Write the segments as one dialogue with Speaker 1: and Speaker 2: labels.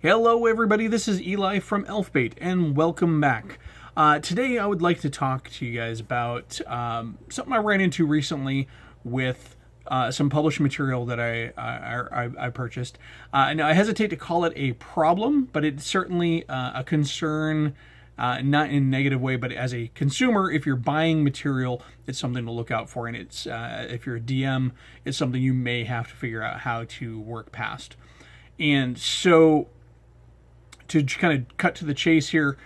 Speaker 1: Hello, everybody. This is Eli from Elfbait, and welcome back. Today, I would like to talk to you guys about something I ran into recently with some published material that I purchased. Now, I hesitate to call it a problem, but it's certainly a concern. Not in a negative way, but as a consumer, if you're buying material, it's something to look out for, and it's if you're a DM, it's something you may have to figure out how to work past. And so, to kind of cut to the chase here,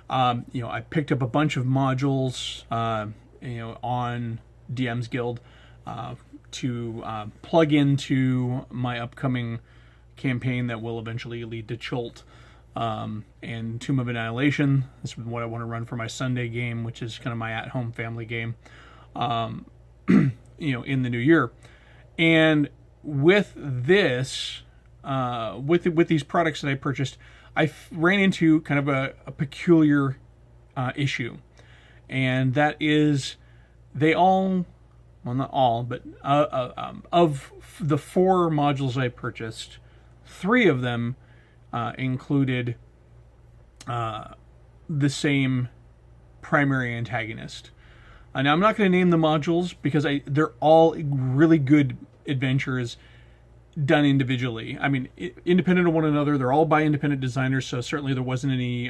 Speaker 1: I picked up a bunch of modules, on DM's Guild to plug into my upcoming campaign that will eventually lead to Chult and Tomb of Annihilation. This is what I want to run for my Sunday game, which is kind of my at-home family game, in the new year. And with this, with these products that I purchased, I ran into kind of a peculiar issue, and that is they all, well, not all, but of the 4 modules I purchased, 3 of them included the same primary antagonist. Now, I'm not going to name the modules because they're all really good adventures done individually. I mean, independent of one another. They're all by independent designers, so certainly there wasn't any,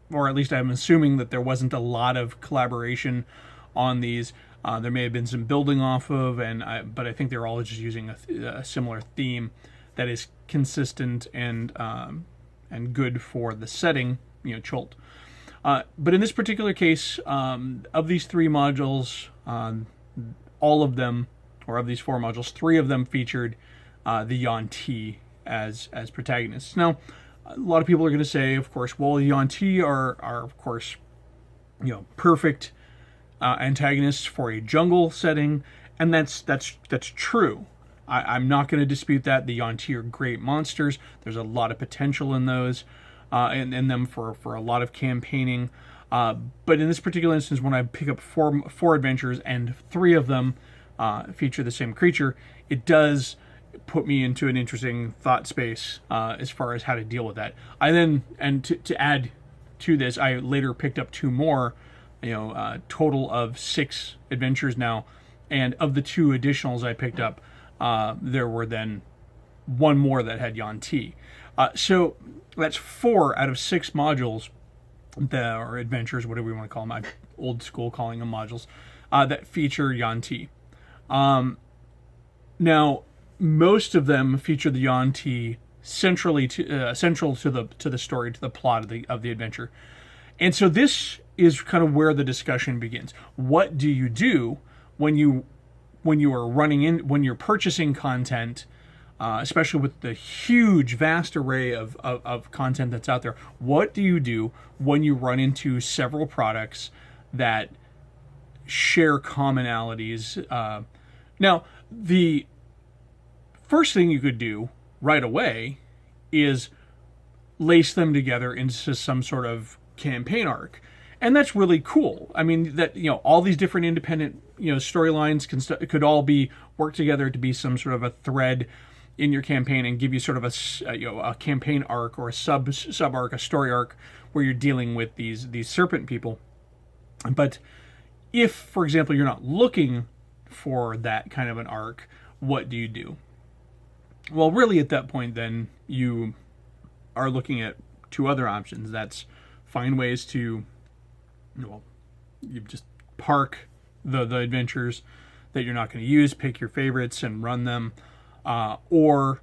Speaker 1: or at least I'm assuming that there wasn't a lot of collaboration on these. There may have been some building off of, but I think they're all just using a similar theme that is consistent and good for the setting, Chult. But in this particular case, of these 3 modules, all of them, or of these 4 modules, 3 of them featured the Yuan-ti as protagonists. Now, a lot of people are going to say, of course, well, the Yuan-ti are of course, perfect antagonists for a jungle setting, and that's true. I'm not going to dispute that. The Yuan-ti are great monsters. There's a lot of potential in those, in them for a lot of campaigning. But in this particular instance, when I pick up four adventures and 3 of them feature the same creature, it does put me into an interesting thought space as far as how to deal with that. I then, and to add to this, I later picked up 2 more, total of 6 adventures now, and of the 2 additionals I picked up, there were then 1 more that had Yuan-ti. So that's 4 out of 6 modules, or adventures, whatever we want to call them. I'm old school calling them modules, that feature Yuan-ti. Now, most of them feature the Yuan-ti central to the story, to the plot of the adventure. And so this is kind of where the discussion begins. What do you do when you're purchasing content, especially with the huge, vast array of content that's out there? What do you do when you run into several products that share commonalities? Now, the first thing you could do right away is lace them together into some sort of campaign arc. And that's really cool. I mean, that, all these different independent, storylines could all be worked together to be some sort of a thread in your campaign and give you sort of a campaign arc, or a sub arc, a story arc, where you're dealing with these serpent people. But if, for example, you're not looking for that kind of an arc, what do you do? Well, really, at that point, then you are looking at 2 other options. That's find ways to, you just park the adventures that you're not going to use, pick your favorites and run them, or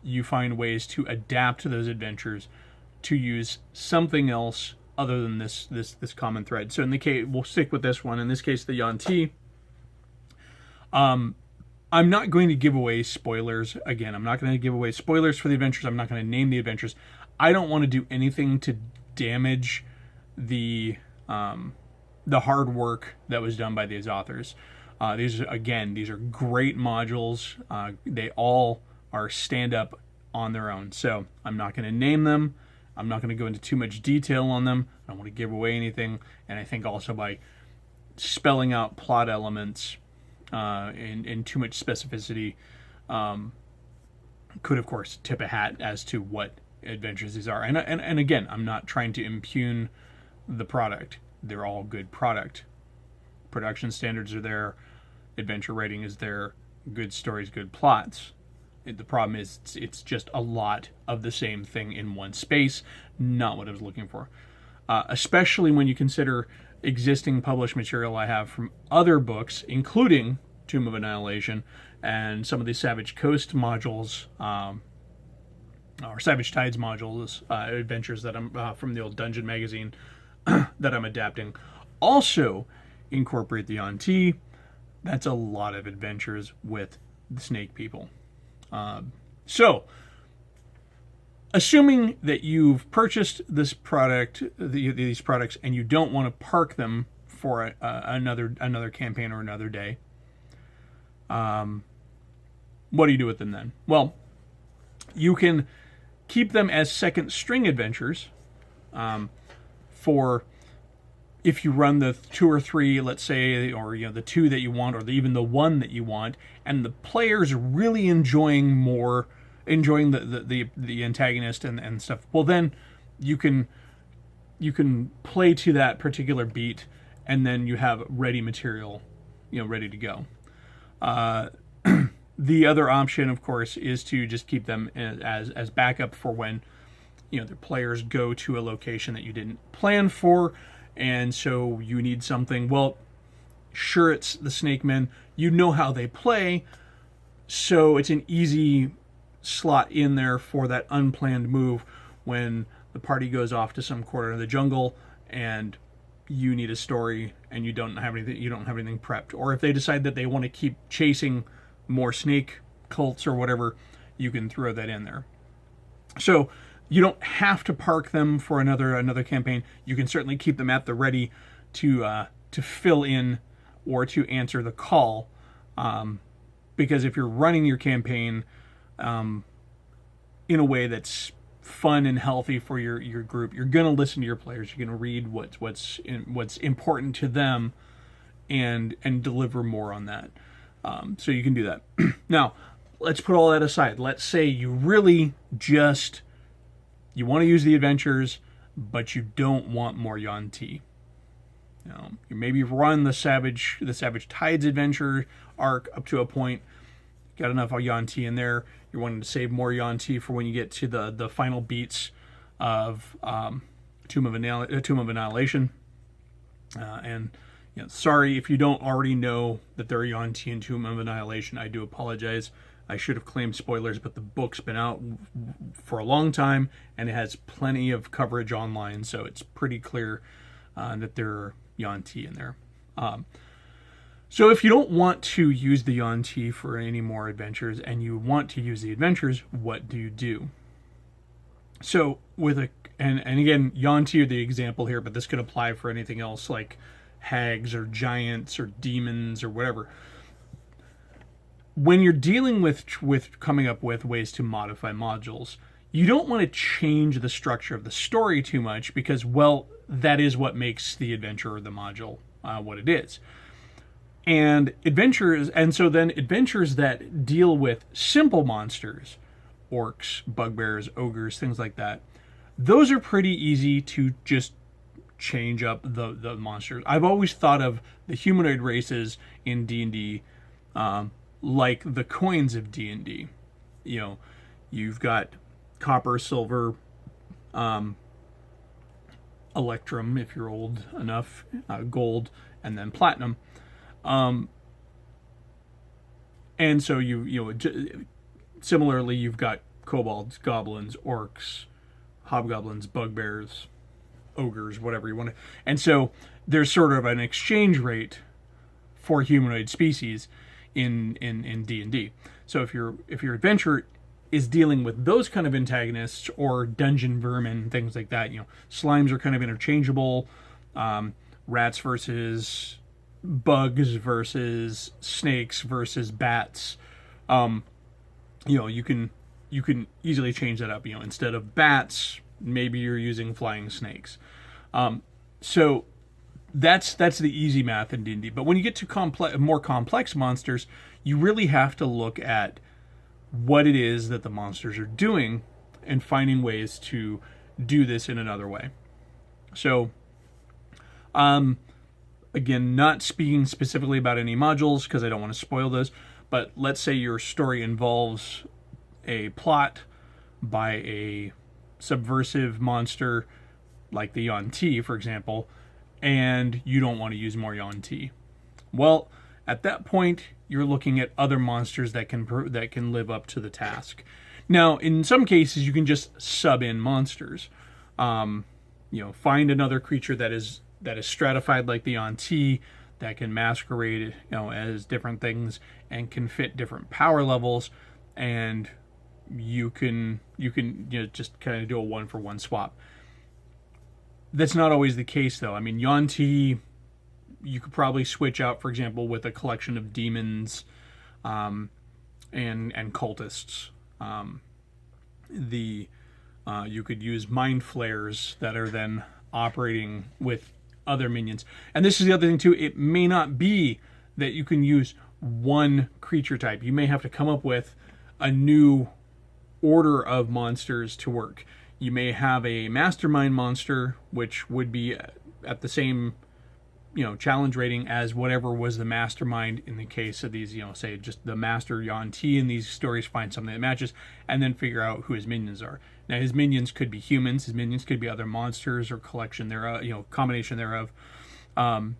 Speaker 1: you find ways to adapt to those adventures to use something else other than this common thread. So in the case, we'll stick with this one. In this case, the Yuan-ti. I'm not going to give away spoilers. Again, I'm not going to give away spoilers for the adventures. I'm not going to name the adventures. I don't want to do anything to damage the hard work that was done by these authors. These are great modules. They all are stand-up on their own. So I'm not going to name them. I'm not going to go into too much detail on them. I don't want to give away anything. And I think also by spelling out plot elements in too much specificity, could of course tip a hat as to what adventures these are. And again, I'm not trying to impugn the product. They're all good product. Production standards are there. Adventure writing is there. Good stories, good plots. The problem is it's just a lot of the same thing in one space. Not what I was looking for. Especially when you consider existing published material I have from other books, including Tomb of Annihilation and some of the Savage Coast modules, or Savage Tides modules, adventures that I'm from the old Dungeon magazine that I'm adapting. Also incorporate the Yuan-ti. That's a lot of adventures with the snake people. So, assuming that you've purchased this product, these products, and you don't want to park them for another campaign or another day, what do you do with them then? Well, you can keep them as second string adventures for if you run the 2 or 3, let's say, or the 2 that you want, or even the 1 that you want, and the player's really enjoying the antagonist and stuff. Well, then you can play to that particular beat, and then you have ready material, ready to go. The other option, of course, is to just keep them as backup for when the players go to a location that you didn't plan for. And so you need something. Well, sure, it's the Snake Men. You know how they play, so it's an easy slot in there for that unplanned move when the party goes off to some corner of the jungle and you need a story and you don't have anything prepped. Or if they decide that they want to keep chasing more snake cults or whatever, you can throw that in there. So you don't have to park them for another campaign. You can certainly keep them at the ready to fill in or to answer the call. Because if you're running your campaign in a way that's fun and healthy for your group, you're going to listen to your players. You're going to read what's important to them and deliver more on that. So you can do that. Now, let's put all that aside. Let's say you really just you want to use the adventures, but you don't want more Yuan-ti. You maybe run the Savage Tides adventure arc up to a point. Got enough Yuan-ti in there. You're wanting to save more Yuan-ti for when you get to the final beats of Tomb of Annihilation. And sorry if you don't already know that there are Yuan-ti in Tomb of Annihilation. I do apologize. I should have claimed spoilers, but the book's been out for a long time, and it has plenty of coverage online, so it's pretty clear that there are Yuan-ti in there. So if you don't want to use the Yuan-ti for any more adventures, and you want to use the adventures, what do you do? So and again, Yuan-ti are the example here, but this could apply for anything else like hags or giants or demons or whatever. When you're dealing with coming up with ways to modify modules, you don't want to change the structure of the story too much because, well, that is what makes the adventure or the module what it is. And so then adventures that deal with simple monsters, orcs, bugbears, ogres, things like that, those are pretty easy to just change up the monsters. I've always thought of the humanoid races in D&D like the coins of D&D. You've got copper, silver, electrum, if you're old enough, gold, and then platinum. And so similarly, you've got kobolds, goblins, orcs, hobgoblins, bugbears, ogres, whatever you want to. And so there's sort of an exchange rate for humanoid species in D&D. So if your adventure is dealing with those kind of antagonists or dungeon vermin, things like that, slimes are kind of interchangeable. Rats versus bugs versus snakes versus bats. You can easily change that up. Instead of bats, maybe you're using flying snakes. So that's the easy math in D&D. But when you get to more complex monsters, you really have to look at what it is that the monsters are doing and finding ways to do this in another way. So, again, not speaking specifically about any modules because I don't want to spoil those, but let's say your story involves a plot by a subversive monster like the Yuan-ti, for example, and you don't want to use more Yuan-ti. Well, at that point, you're looking at other monsters that can live up to the task. Now, in some cases, you can just sub in monsters. Find another creature that is stratified like the Yuan-ti, that can masquerade, as different things and can fit different power levels, and you can just kind of do a 1-for-1 swap. That's not always the case, though. I mean, Yuan-ti, you could probably switch out, for example, with a collection of demons, and cultists. You could use mind flayers that are then operating with other minions. And this is the other thing too, it may not be that you can use one creature type. You may have to come up with a new order of monsters to work. You may have a mastermind monster, which would be at the same challenge rating as whatever was the mastermind in the case of these, say just the master Yuan-ti in these stories, find something that matches, and then figure out who his minions are. Now, his minions could be humans, his minions could be other monsters or collection thereof, combination thereof. That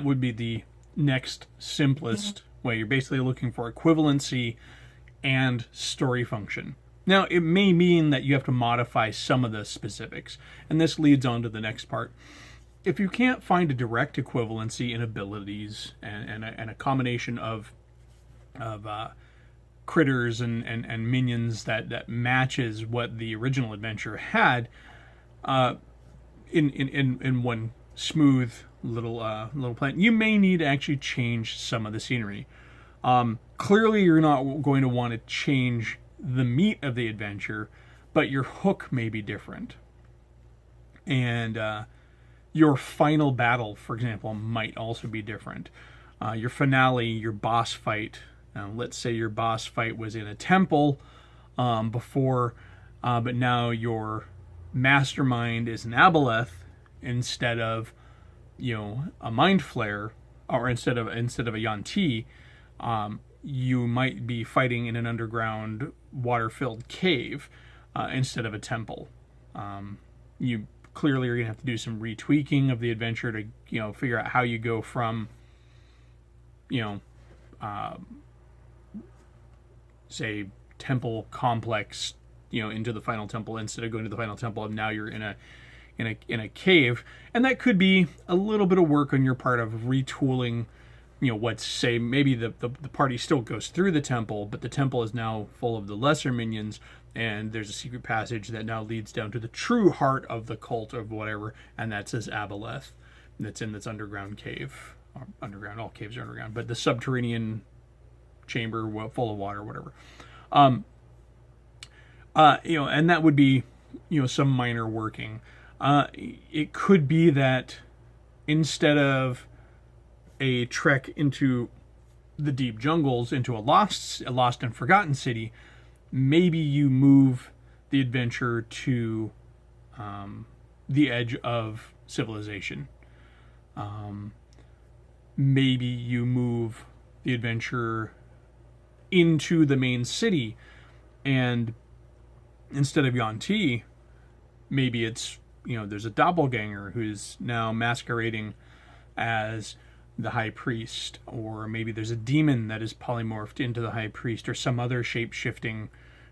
Speaker 1: would be the next simplest way. You're basically looking for equivalency and story function. Now, it may mean that you have to modify some of the specifics, and this leads on to the next part. If you can't find a direct equivalency in abilities and a combination of critters and minions that matches what the original adventure had, in one smooth little plan, you may need to actually change some of the scenery. Clearly, you're not going to want to change the meat of the adventure, but your hook may be different. And your final battle, for example, might also be different. Your finale, your boss fight, let's say your boss fight was in a temple before, but now your mastermind is an Aboleth instead of a mind flare, or instead of a Yuan-ti. You might be fighting in an underground water-filled cave instead of a temple. You clearly are going to have to do some retweaking of the adventure to figure out how you go from say temple complex into the final temple, instead of going to the final temple and now you're in a cave. And that could be a little bit of work on your part of retooling. Let's say maybe the party still goes through the temple, but the temple is now full of the lesser minions, and there's a secret passage that now leads down to the true heart of the cult of whatever, and that's this Aboleth that's in this underground cave. Or underground, all caves are underground, but the subterranean chamber full of water, whatever. And that would be, some minor working. It could be that instead of a trek into the deep jungles, into a lost and forgotten city, maybe you move the adventure to the edge of civilization. Maybe you move the adventure into the main city, and instead of Yuan-ti, maybe it's, there's a doppelganger who's now masquerading as the high priest, or maybe there's a demon that is polymorphed into the high priest, or some other shape-shifting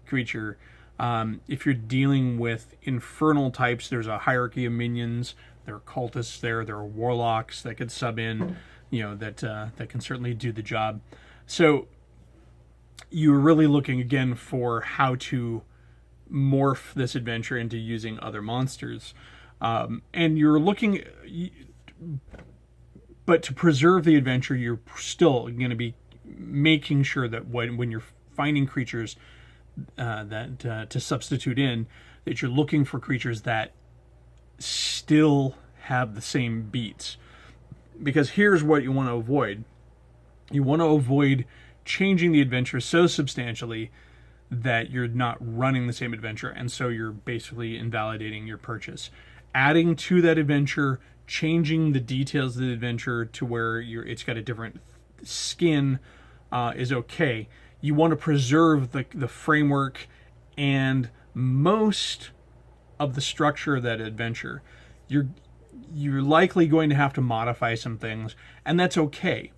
Speaker 1: creature. If you're dealing with infernal types, there's a hierarchy of minions. There are cultists there are warlocks that could sub in, that can certainly do the job. So you're really looking again for how to morph this adventure into using other monsters. And you're looking, but to preserve the adventure, you're still going to be making sure that when you're finding creatures that to substitute in, that you're looking for creatures that still have the same beats. Because here's what you want to avoid. You want to avoid changing the adventure so substantially that you're not running the same adventure, and so you're basically invalidating your purchase. Adding to that adventure, changing the details of the adventure to where it's got a different skin is okay. You want to preserve the framework and most of the structure of that adventure. You're likely going to have to modify some things, and that's okay.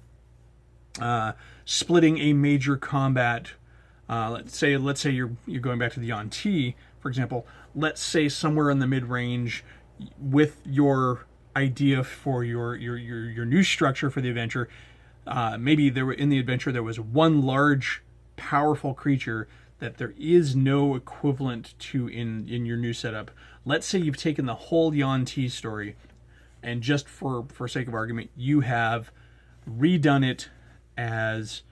Speaker 1: Splitting a major combat, let's say you're going back to the Yuan-ti, for example. Let's say somewhere in the mid-range, with your idea for your new structure for the adventure, maybe in the adventure there was one large, powerful creature that there is no equivalent to in your new setup. Let's say you've taken the whole Yuan-ti story, and just for sake of argument, you have redone it as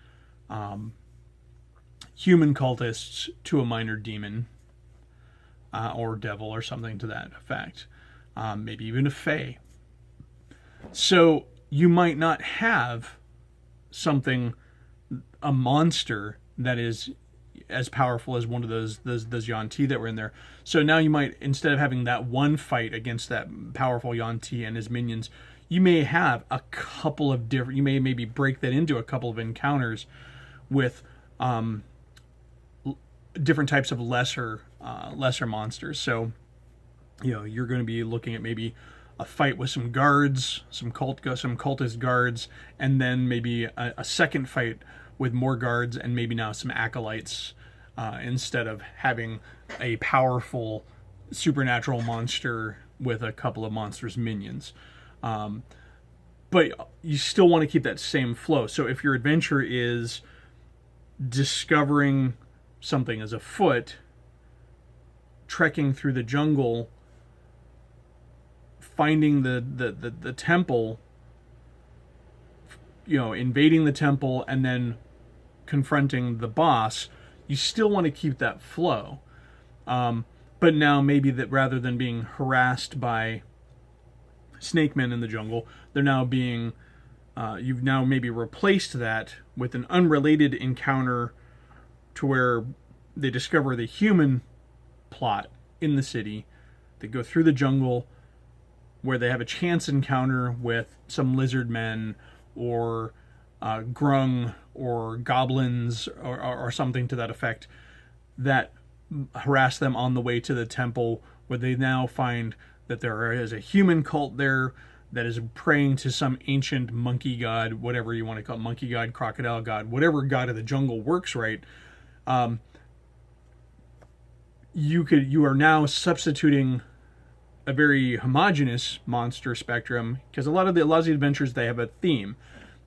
Speaker 1: human cultists to a minor demon or devil or something to that effect. Maybe even a fae. So you might not have a monster that is as powerful as one of those Yuan-ti that were in there. So now you might, instead of having that one fight against that powerful Yuan-ti and his minions, you may have a couple of different, you may maybe break that into a couple of encounters with different types of lesser monsters. So, you're going to be looking at maybe a fight with some guards, some cultist guards, and then maybe a second fight with more guards and maybe now some acolytes, instead of having a powerful supernatural monster with a couple of monsters' minions. But you still want to keep that same flow. So if your adventure is discovering something as a foot, trekking through the jungle, finding the temple, invading the temple, and then confronting the boss, you still want to keep that flow. But now maybe that rather than being harassed by snake men in the jungle, they're now being, you've now maybe replaced that with an unrelated encounter to where they discover the human plot in the city. They go through the jungle where they have a chance encounter with some lizard men or grung or goblins or something to that effect that harass them on the way to the temple, where they now find that there is a human cult there that is praying to some ancient monkey god, whatever you want to call it, monkey god, crocodile god, whatever god of the jungle works right. You are now substituting a very homogeneous monster spectrum, because a lot of the adventures, they have a theme.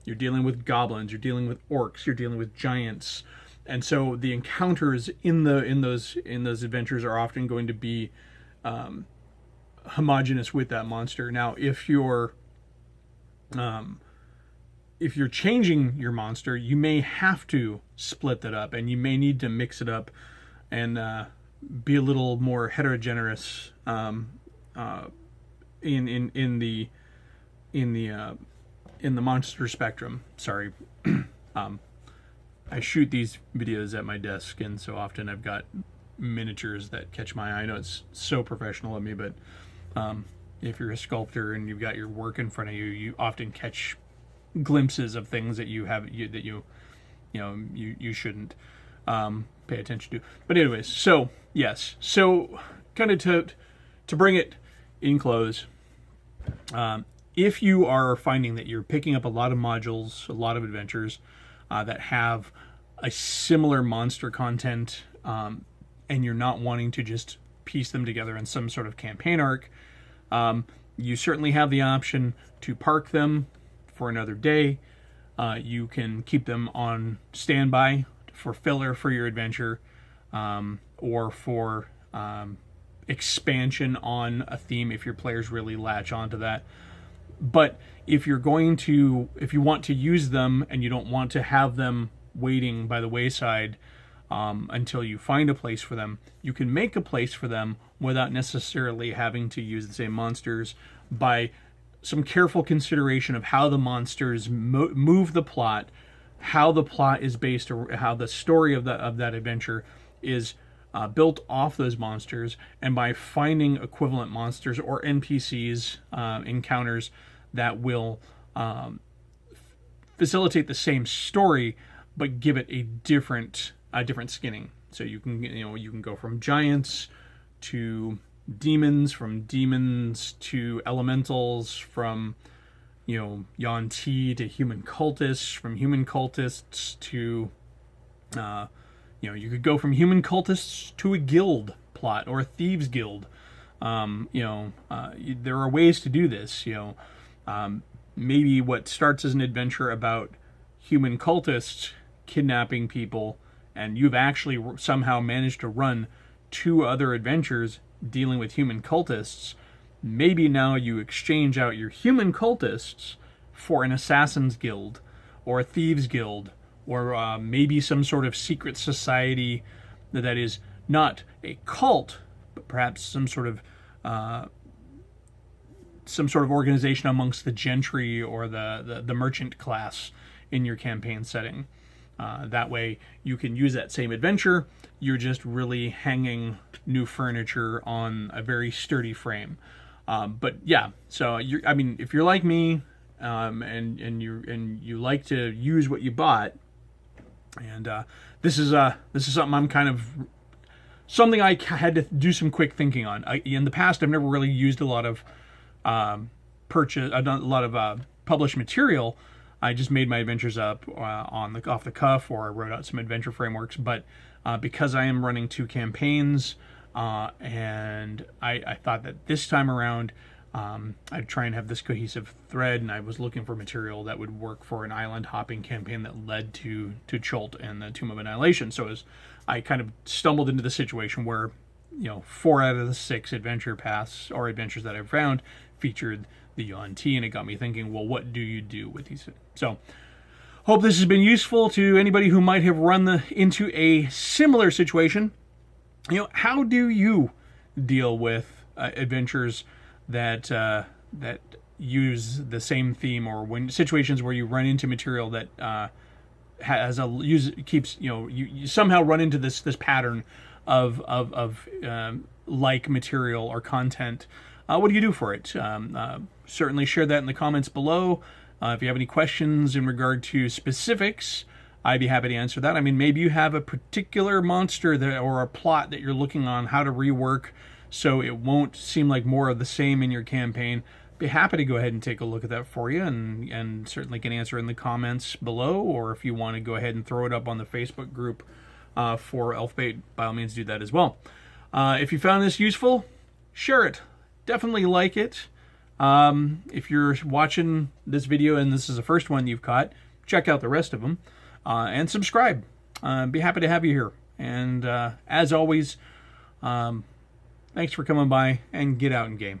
Speaker 1: You're dealing with goblins, you're dealing with orcs, you're dealing with giants, and so the encounters in those adventures are often going to be homogeneous with that monster. Now, if you're changing your monster, you may have to split that up, and you may need to mix it up and be a little more heterogeneous in the monster spectrum. Sorry. I shoot these videos at my desk, and so often I've got miniatures that catch my eye. I know it's so professional of me, but if you're a sculptor and you've got your work in front of you, you often catch glimpses of things that you shouldn't pay attention to. But anyways, so yes, so kind of to bring it in close, if you are finding that you're picking up a lot of modules, a lot of adventures that have a similar monster content, and you're not wanting to just piece them together in some sort of campaign arc, you certainly have the option to park them for another day. You can keep them on standby for filler for your adventure, or for expansion on a theme if your players really latch onto that. But if you want to use them and you don't want to have them waiting by the wayside until you find a place for them, you can make a place for them without necessarily having to use the same monsters, by some careful consideration of how the monsters move the plot, how the plot is based, or how the story of that adventure is built off those monsters, and by finding equivalent monsters or NPCs, encounters that will facilitate the same story but give it a different skinning. So you can go from giants to demons, from demons to elementals, from Yuan-ti to human cultists, from human cultists to you could go from human cultists to a guild plot or a thieves guild. There are ways to do this. Maybe what starts as an adventure about human cultists kidnapping people, and you've actually somehow managed to run 2 other adventures dealing with human cultists. Maybe now you exchange out your human cultists for an assassin's guild or a thieves guild, or maybe some sort of secret society that is not a cult, but perhaps some sort of organization amongst the gentry or the merchant class in your campaign setting. That way you can use that same adventure. You're just really hanging new furniture on a very sturdy frame. But yeah, so if you're like me, and you like to use what you bought, and this is something I had to do some quick thinking on. In the past, I've never really used a lot of published material. I just made my adventures up off the cuff, or I wrote out some adventure frameworks. But because I am running 2 campaigns, and I thought that this time around I'd try and have this cohesive thread, and I was looking for material that would work for an island hopping campaign that led to Chult and the Tomb of Annihilation. So I kind of stumbled into the situation where 4 out of the 6 adventure paths or adventures that I've found featured the Yuan-ti, and it got me thinking, well, what do you do with these? So hope this has been useful to anybody who might have run into a similar situation. How do you deal with adventures that use the same theme, or when situations where you run into material that you somehow run into this pattern of like material or content? What do you do for it? Certainly share that in the comments below. If you have any questions in regard to specifics, I'd be happy to answer that. Maybe you have a particular monster or a plot that you're looking on how to rework so it won't seem like more of the same in your campaign. Be happy to go ahead and take a look at that for you, and certainly can answer in the comments below, or if you want to go ahead and throw it up on the Facebook group for Elfbait, by all means do that as well. If you found this useful, share it. Definitely like it. If you're watching this video and this is the first one you've caught, check out the rest of them, and subscribe. Be happy to have you here. And as always, thanks for coming by, and get out and game.